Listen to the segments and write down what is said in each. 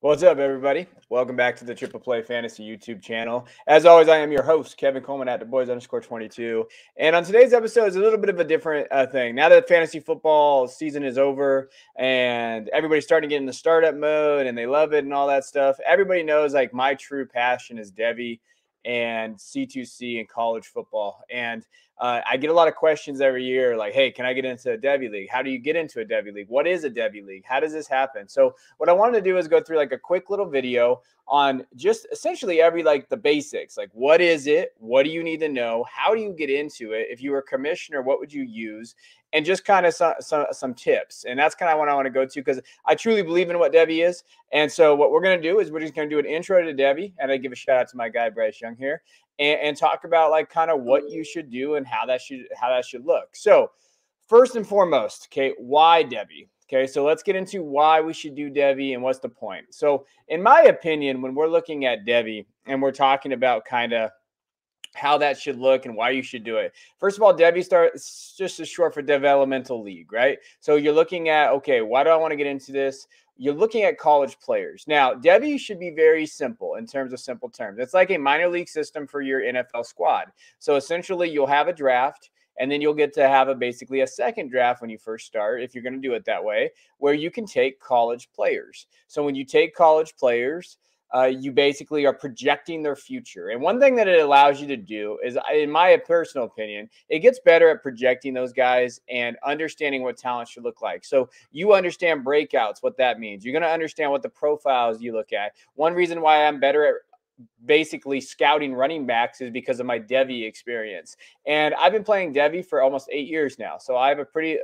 What's up, everybody? Welcome back to the Triple Play Fantasy YouTube channel. As always, I am your host, Kevin Coleman at TheBoys_22. And on today's episode is a little bit of a different thing. Now that fantasy football season is over and everybody's starting to get in the startup mode and they love it and all that stuff, everybody knows like my true passion is Devy and C2C and college football. And I get a lot of questions every year like, hey, can I get into a Devy league? How do you get into a Devy league? What is a Devy league? How does this happen? So what I wanted to do is go through like a quick little video on just essentially the basics. Like, what is it? What do you need to know? How do you get into it? If you were a commissioner, what would you use? And just kind of some tips. And that's kind of what I want to go to because I truly believe in what Devy is. And so what we're going to do is we're just going to do an intro to Devy. And I give a shout out to my guy, Bryce Young here. And talk about like kind of what you should do and how that should look. So first and foremost, okay, why Devy? Okay, so let's get into why we should do Devy and what's the point. So in my opinion, when we're looking at Devy and we're talking about kind of how that should look and why you should do it. First of all, Devy starts just as short for developmental league, right? So you're looking at, okay, why do I want to get into this? You're looking at college players. Now, Devy should be very simple in terms of simple terms. It's like a minor league system for your NFL squad. So essentially you'll have a draft and then you'll get to have basically a second draft when you first start, if you're going to do it that way, where you can take college players. So when you take college players, you basically are projecting their future. And one thing that it allows you to do is, in my personal opinion, it gets better at projecting those guys and understanding what talent should look like. So you understand breakouts, what that means. You're going to understand what the profiles you look at. One reason why I'm better at basically scouting running backs is because of my Devy experience. And I've been playing Devy for almost 8 years now. So I have a pretty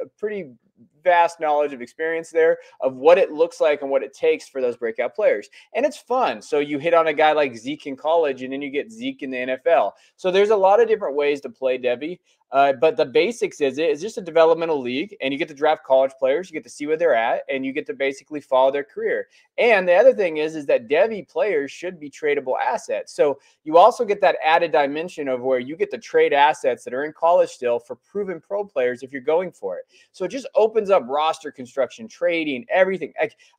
vast knowledge of experience there of what it looks like and what it takes for those breakout players. And it's fun. So you hit on a guy like Zeke in college and then you get Zeke in the NFL. So there's a lot of different ways to play Devy. But the basics it's just a developmental league and you get to draft college players. You get to see where they're at and you get to basically follow their career. And the other thing is that Devy players should be tradable assets. So you also get that added dimension of where you get to trade assets that are in college still for proven pro players if you're going for it. So it just opens up roster construction, trading, everything.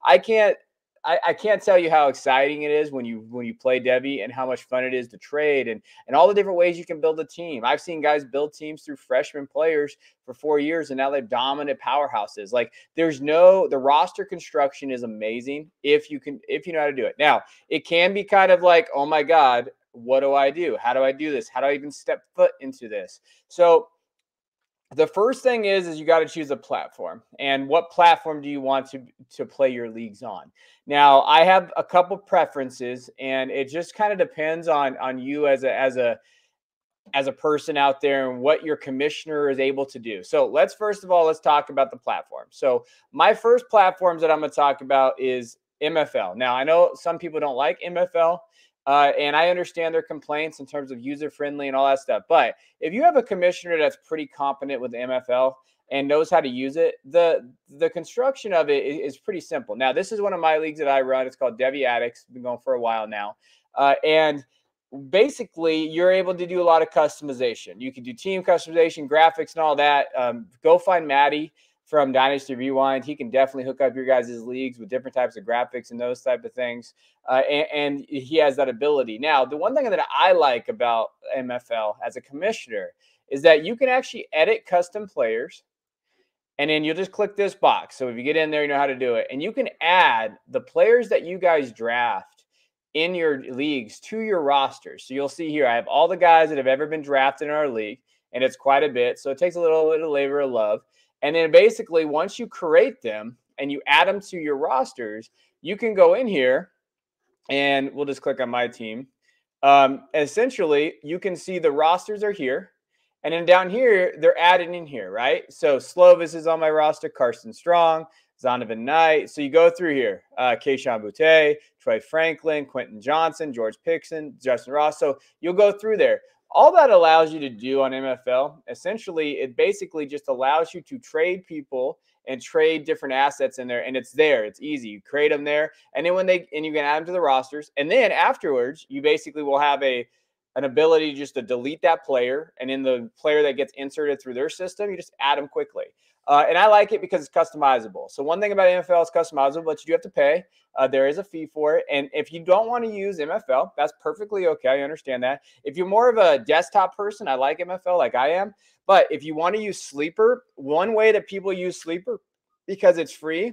I can't tell you how exciting it is when you play Devy and how much fun it is to trade and all the different ways you can build a team. I've seen guys build teams through freshman players for 4 years and now they're dominant powerhouses. Like the roster construction is amazing if you know how to do it. Now, it can be kind of like, oh my God, what do I do? How do I do this? How do I even step foot into this? So the first thing is you got to choose a platform. And what platform do you want to play your leagues on? Now, I have a couple preferences, and it just kind of depends on you as a person out there and what your commissioner is able to do. So let's talk about the platform. So my first platforms that I'm going to talk about is MFL. Now, I know some people don't like MFL. And I understand their complaints in terms of user-friendly and all that stuff. But if you have a commissioner that's pretty competent with the MFL and knows how to use it, the construction of it is pretty simple. Now, this is one of my leagues that I run. It's called Devy Addicts. It's been going for a while now. And basically, you're able to do a lot of customization. You can do team customization, graphics, and all that. Go find Maddie from Dynasty Rewind. He can definitely hook up your guys' leagues with different types of graphics and those type of things. And he has that ability. Now, the one thing that I like about MFL as a commissioner is that you can actually edit custom players. And then you'll just click this box. So if you get in there, you know how to do it. And you can add the players that you guys draft in your leagues to your rosters. So you'll see here, I have all the guys that have ever been drafted in our league. And it's quite a bit. So it takes a little bit of labor of love. And then basically, once you create them and you add them to your rosters, you can go in here and we'll just click on my team. Essentially, you can see the rosters are here. And then down here, they're added in here, right? So Slovis is on my roster, Carson Strong, Zonovan Knight. So you go through here, Keyshawn Boutte, Troy Franklin, Quentin Johnson, George Pickson, Justin Ross. So you'll go through there. All that allows you to do on MFL, essentially, it basically just allows you to trade people and trade different assets in there. And it's there. It's easy. You create them there. And then you can add them to the rosters. And then afterwards, you basically will have an ability just to delete that player. And in the player that gets inserted through their system, you just add them quickly. And I like it because it's customizable. So one thing about MFL is customizable, but you do have to pay. There is a fee for it. And if you don't want to use MFL, that's perfectly okay. I understand that. If you're more of a desktop person, I like MFL like I am. But if you want to use Sleeper, one way that people use Sleeper, because it's free,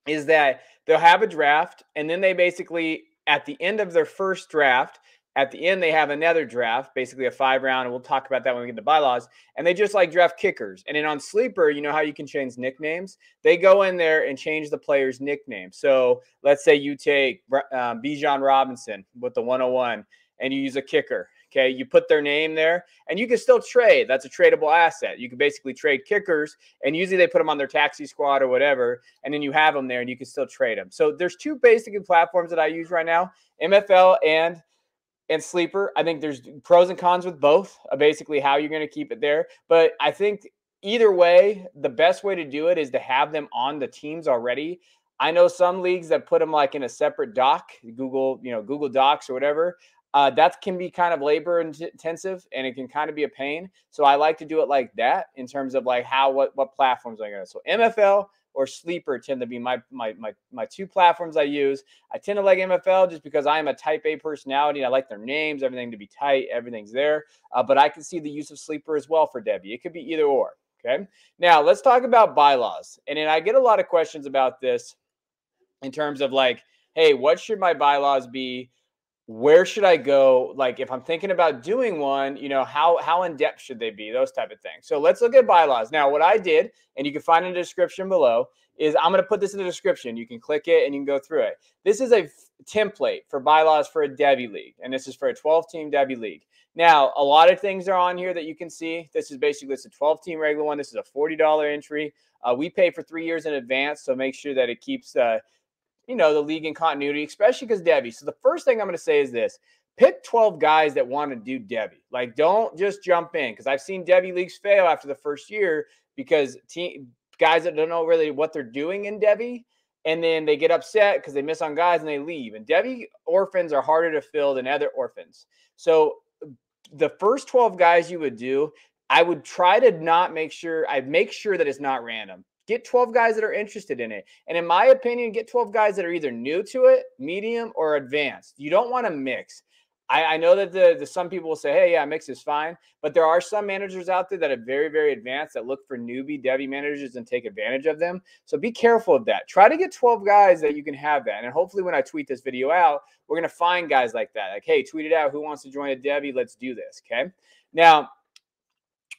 is that they'll have a draft, and then they basically, at the end of their first draft, at the end, they have another draft, basically a 5-round, and we'll talk about that when we get to bylaws. And they just like draft kickers. And then on Sleeper, you know how you can change nicknames? They go in there and change the player's nickname. So let's say you take Bijan Robinson with the 101, and you use a kicker. Okay, you put their name there, and you can still trade. That's a tradable asset. You can basically trade kickers, and usually they put them on their taxi squad or whatever, and then you have them there, and you can still trade them. So there's two basic platforms that I use right now, MFL and Sleeper. I think there's pros and cons with both, basically how you're going to keep it there. But I think either way, the best way to do it is to have them on the teams already. I know some leagues that put them like in a separate doc, Google Docs or whatever. That can be kind of labor intensive, and it can kind of be a pain. So I like to do it like that in terms of like what platforms I'm going to. So MFL or Sleeper tend to be my two platforms I use. I tend to like MFL just because I am a type A personality. I like their names, everything to be tight, everything's there. But I can see the use of Sleeper as well for Devy. It could be either or. Okay. Now let's talk about bylaws. And then I get a lot of questions about this in terms of like, hey, what should my bylaws be? Where should I go? Like if I'm thinking about doing one, how in depth should they be? Those type of things. So let's look at bylaws. Now, what I did, and you can find in the description below, is I'm going to put this in the description. You can click it and you can go through it. This is a template for bylaws for a Devy league, and this is for a 12-team Devy league. Now, a lot of things are on here that you can see. This is basically it's a 12-team regular one. This is a $40 entry. We pay for 3 years in advance, so make sure that it keeps the league in continuity, especially because Devy. So the first thing I'm going to say is this: pick 12 guys that want to do Devy. Like, don't just jump in, because I've seen Devy leagues fail after the first year because guys that don't know really what they're doing in Devy, and then they get upset because they miss on guys and they leave. And Devy orphans are harder to fill than other orphans. So the first 12 guys you would do, I would try to make sure that it's not random. Get 12 guys that are interested in it. And in my opinion, get 12 guys that are either new to it, medium, or advanced. You don't want to mix. I know that some people will say, hey, yeah, mix is fine. But there are some managers out there that are very, very advanced that look for newbie Devy managers and take advantage of them. So be careful of that. Try to get 12 guys that you can have that. And hopefully when I tweet this video out, we're going to find guys like that. Like, hey, tweet it out. Who wants to join a Devy? Let's do this. Okay. Now,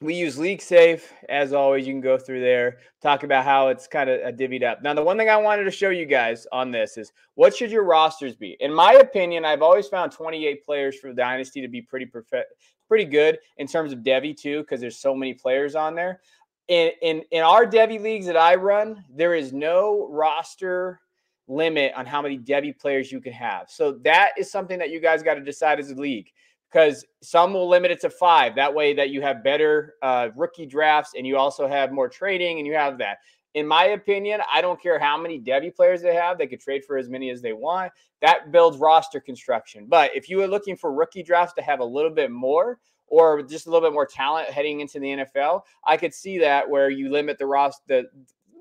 we use League Safe. As always, you can go through there, talk about how it's kind of divvied up. Now, the one thing I wanted to show you guys on this is what should your rosters be? In my opinion, I've always found 28 players for Dynasty to be pretty good in terms of Devy too, because there's so many players on there. In our Devy leagues that I run, there is no roster limit on how many Devy players you can have. So that is something that you guys got to decide as a league, because some will limit it to 5. That way that you have better rookie drafts and you also have more trading and you have that. In my opinion, I don't care how many Devy players they have. They could trade for as many as they want. That builds roster construction. But if you are looking for rookie drafts to have a little bit more or just a little bit more talent heading into the NFL, I could see that where you limit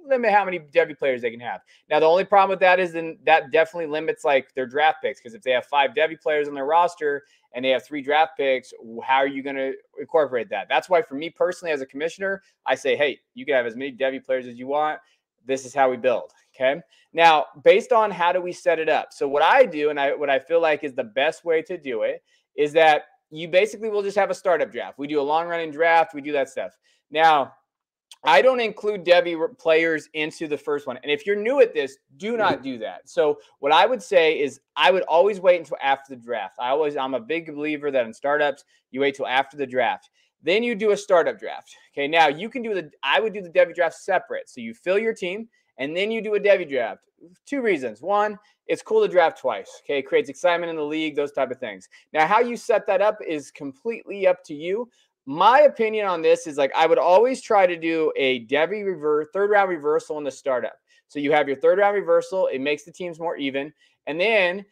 limit how many Devy players they can have. Now, the only problem with that is then that definitely limits like their draft picks, because if they have 5 Devy players on their roster and they have 3 draft picks, how are you going to incorporate that? That's why for me personally as a commissioner, I say, hey, you can have as many Devy players as you want. This is how we build. Okay. Now, based on how do we set it up? So what I do, and what I feel like is the best way to do it, is that you basically will just have a startup draft. We do a long running draft. We do that stuff. Now, I don't include Devy players into the first one. And if you're new at this, do not do that. So what I would say is I would always wait until after the draft. I'm a big believer that in startups, you wait till after the draft. Then you do a startup draft. Okay, now you can I would do the Devy draft separate. So you fill your team and then you do a Devy draft. 2 reasons. One, it's cool to draft twice. Okay, it creates excitement in the league, those type of things. Now, how you set that up is completely up to you. My opinion on this is like I would always try to do a Devy third round reversal in the startup. So you have your third round reversal. It makes the teams more even. And then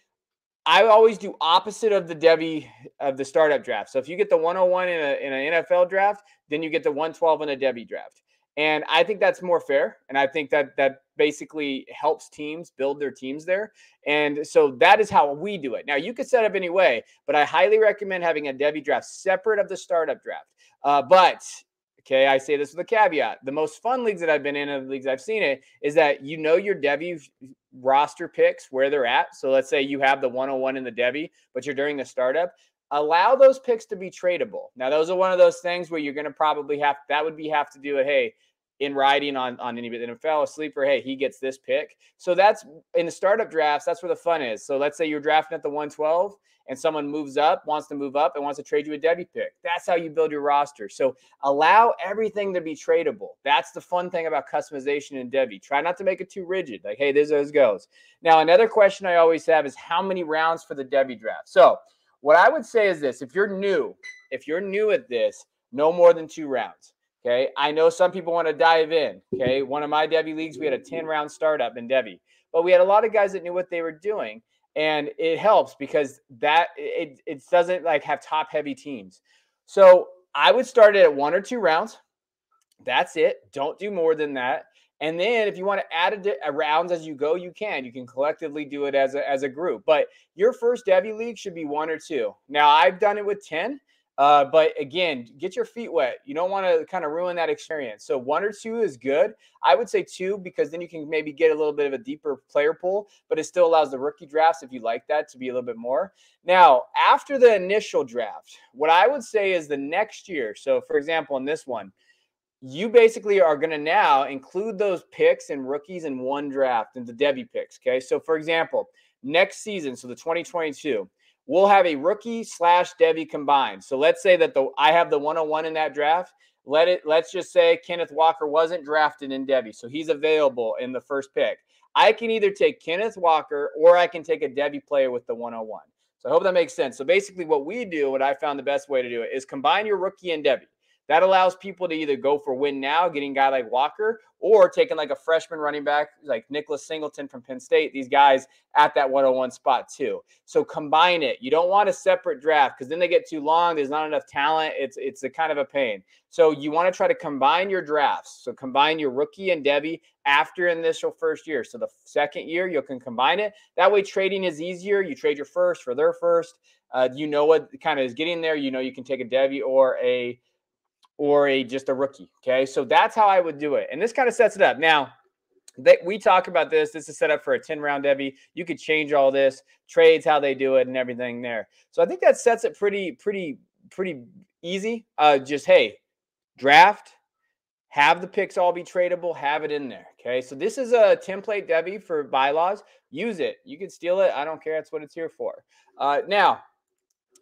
I always do opposite of the Devy of the startup draft. So if you get the 101 in an NFL draft, then you get the 112 in a Devy draft. And I think that's more fair. And I think that basically helps teams build their teams there. And so that is how we do it. Now, you could set up any way, but I highly recommend having a Devy draft separate of the startup draft. But okay, I say this with a caveat. The most fun leagues that I've been in, and the leagues I've seen it, is that you know your Devy roster picks where they're at. So let's say you have the 101 in the Devy, but you're during the startup. Allow those picks to be tradable. Now, those are one of those things where you're going to probably have to do it. Hey, in writing on any NFL, a sleeper, hey, he gets this pick. So that's in the startup drafts. That's where the fun is. So let's say you're drafting at the 112 and someone wants to move up and wants to trade you a Devy pick. That's how you build your roster. So allow everything to be tradable. That's the fun thing about customization in Devy. Try not to make it too rigid. Like, hey, this goes. Now, another question I always have is how many rounds for the Devy draft? So what I would say is this: if you're new at this, no more than 2 rounds. Okay. I know some people want to dive in. Okay. One of my Devy leagues, we had a 10-round startup in Devy, but we had a lot of guys that knew what they were doing. And it helps because it doesn't like have top heavy teams. So I would start it at 1 or 2 rounds. That's it. Don't do more than that. And then if you want to add a rounds as you go, you can collectively do it as a group. But your first Devy league should be 1 or 2. Now I've done it with 10. But again, get your feet wet. You don't want to kind of ruin that experience. So 1 or 2 is good. I would say 2 because then you can maybe get a little bit of a deeper player pool, but it still allows the rookie drafts, if you like that, to be a little bit more. Now, after the initial draft, what I would say is the next year. So for example, in this one, you basically are going to now include those picks and rookies in one draft and the Devy picks. Okay. So for example, next season, so the 2022, we'll have a rookie / Devy combined. So let's say that I have the 101 in that draft. Let's just say Kenneth Walker wasn't drafted in Devy, so he's available in the first pick. I can either take Kenneth Walker or I can take a Devy player with the 101. So I hope that makes sense. So basically what we do, what I found the best way to do it is combine your rookie and Devy. That allows people to either go for win now, getting a guy like Walker, or taking like a freshman running back like Nicholas Singleton from Penn State. These guys at that 101 spot too. So combine it. You don't want a separate draft because then they get too long. There's not enough talent. It's a kind of a pain. So you want to try to combine your drafts. So combine your rookie and Devy after initial first year. So the second year you can combine it. That way trading is easier. You trade your first for their first. You know what kind of is getting there. You know you can take a Devy or just a rookie. Okay. So that's how I would do it. And this kind of sets it up. Now, we talk about this. This is set up for a 10-round Devy. You could change all this, trades, how they do it, and everything there. So I think that sets it pretty easy. Just, hey, draft, have the picks all be tradable, have it in there. Okay. So this is a template Devy for Bylaws. Use it. You can steal it. I don't care. That's what it's here for. Now,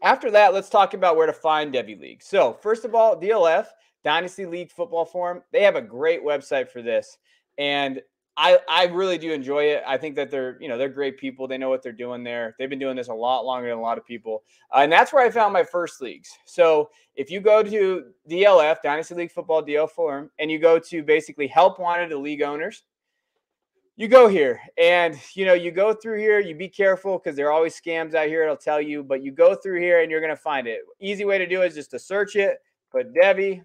after that, let's talk about where to find Devy League. So first of all, DLF, Dynasty League Football Forum, they have a great website for this. And I really do enjoy it. I think that they're great people. They know what they're doing there. They've been doing this a lot longer than a lot of people. And that's where I found my first leagues. So if you go to DLF, Dynasty League Football DLF Forum, and you go to basically help wanted to league owners, you go here and, you go through here, you be careful because there are always scams out here. It'll tell you, but you go through here and you're going to find it. Easy way to do it is just to search it, put Devy,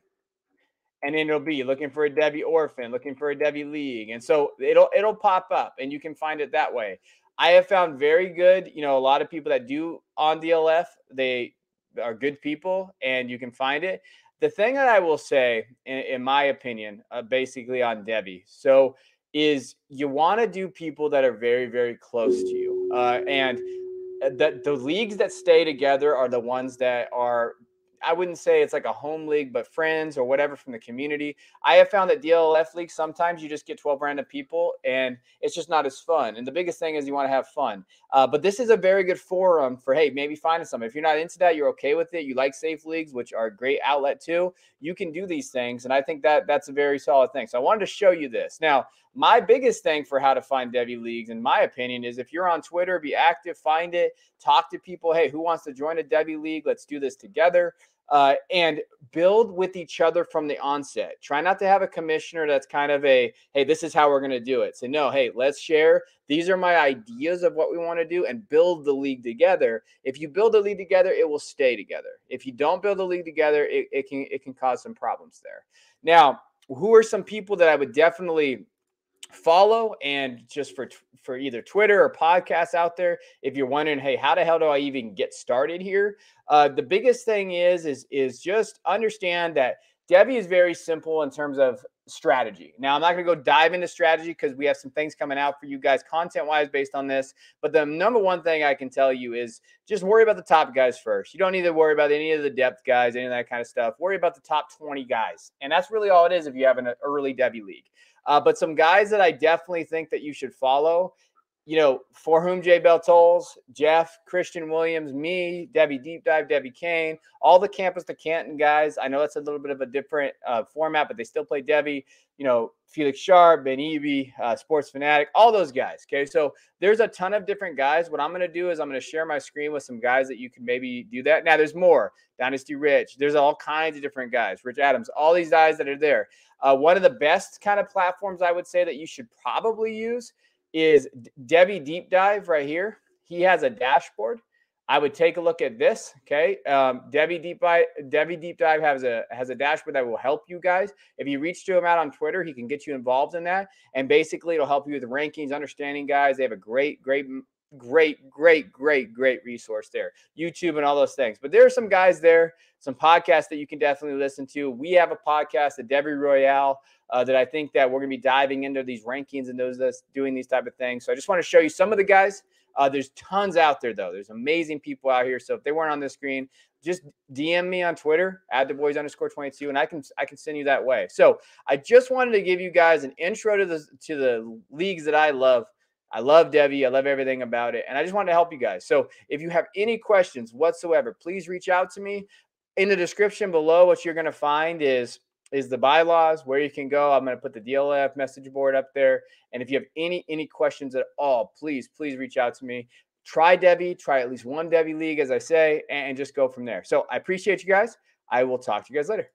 and then it'll be looking for a Devy orphan, looking for a Devy league. And so it'll pop up and you can find it that way. I have found very good, a lot of people that do on DLF, they are good people and you can find it. The thing that I will say, in my opinion, basically on Devy, is you want to do people that are very, very close to you. And the leagues that stay together are the ones that are, I wouldn't say it's like a home league, but friends or whatever from the community. I have found that DLF leagues, sometimes you just get 12 random people and it's just not as fun. And the biggest thing is you want to have fun. But this is a very good forum for, hey, maybe finding something. If you're not into that, you're okay with it. You like safe leagues, which are a great outlet too. You can do these things. And I think that's a very solid thing. So I wanted to show you this. Now, my biggest thing for how to find Devy leagues, in my opinion, is if you're on Twitter, be active, find it, talk to people. Hey, who wants to join a Devy league? Let's do this together. And build with each other from the onset. Try not to have a commissioner that's kind of hey, this is how we're going to do it. Say, no, hey, let's share. These are my ideas of what we want to do and build the league together. If you build a league together, it will stay together. If you don't build a league together, it can cause some problems there. Now, who are some people that I would definitely follow, and just for either Twitter or podcasts out there, if you're wondering, hey, how the hell do I even get started here? The biggest thing is just understand that Devy is very simple in terms of strategy. Now, I'm not going to go dive into strategy because we have some things coming out for you guys content wise based on this. But the number one thing I can tell you is just worry about the top guys first. You don't need to worry about any of the depth guys, any of that kind of stuff. Worry about the top 20 guys. And that's really all it is if you have an early Devy league. But some guys that I definitely think that you should follow, For Whom J Bell Tolls, Jeff, Christian Williams, me, Devy Deep Dive, Debbie Kane, all the Campus to Canton guys. I know it's a little bit of a different format, but they still play Devy. Felix Sharp, Ben Eby, Sports Fanatic, all those guys. Okay, so there's a ton of different guys. What I'm going to do is I'm going to share my screen with some guys that you can maybe do that. Now, there's more. Dynasty Rich. There's all kinds of different guys. Rich Adams, all these guys that are there. One of the best kind of platforms I would say that you should probably use is Devy Deep Dive right here. He has a dashboard. I would take a look at this. Okay, Devy Deep Dive has a dashboard that will help you guys. If you reach to him out on Twitter, he can get you involved in that, and basically it'll help you with the rankings, understanding guys. They have a great resource there, YouTube and all those things. But there are some guys there, some podcasts that you can definitely listen to. We have a podcast, the Devy Royale, that I think that we're going to be diving into these rankings and those that's doing these type of things. So I just want to show you some of the guys. There's tons out there though. There's amazing people out here. So if they weren't on the screen, just DM me on Twitter at @theboys_22, and I can send you that way. So I just wanted to give you guys an intro to the leagues that I love. I love Devy. I love everything about it. And I just wanted to help you guys. So if you have any questions whatsoever, please reach out to me. In the description below, what you're going to find is the bylaws, where you can go. I'm going to put the DLF message board up there. And if you have any questions at all, please reach out to me. Try Devy. Try at least one Devy league, as I say, and just go from there. So I appreciate you guys. I will talk to you guys later.